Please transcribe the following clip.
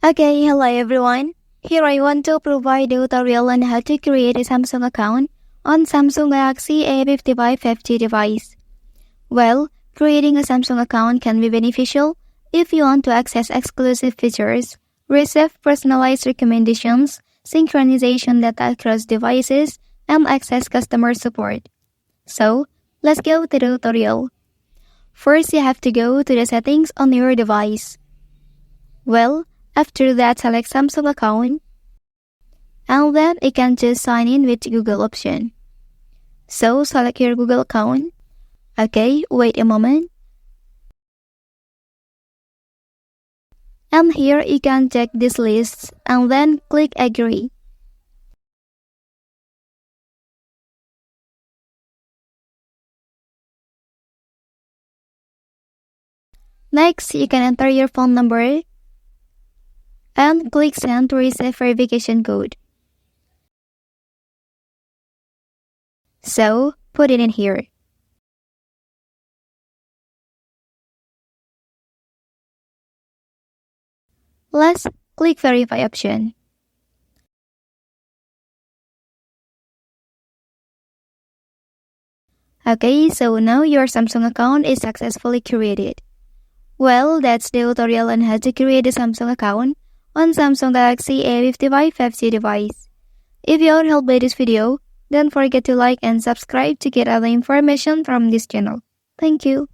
Okay, hello everyone. Here I want to provide a tutorial on how to create a Samsung account on Samsung Galaxy A55 5G device. Well, creating a Samsung account can be beneficial if you want to access exclusive features, receive personalized recommendations, synchronization data across devices, and access customer support. So, let's go to the tutorial. First, you have to go to the settings on your device. Well, after that, select Samsung account, and then you can just sign in with Google option. So select your Google account. Okay, wait a moment. And here you can check this list and then click agree. Next, you can enter your phone number and click send to receive verification code. So, put it in here. Let's click verify option. Okay, so now your Samsung account is successfully created. Well, that's the tutorial on how to create a Samsung account on Samsung Galaxy A55 5G device. If you are helped by this video, don't forget to like and subscribe to get other information from this channel. Thank you.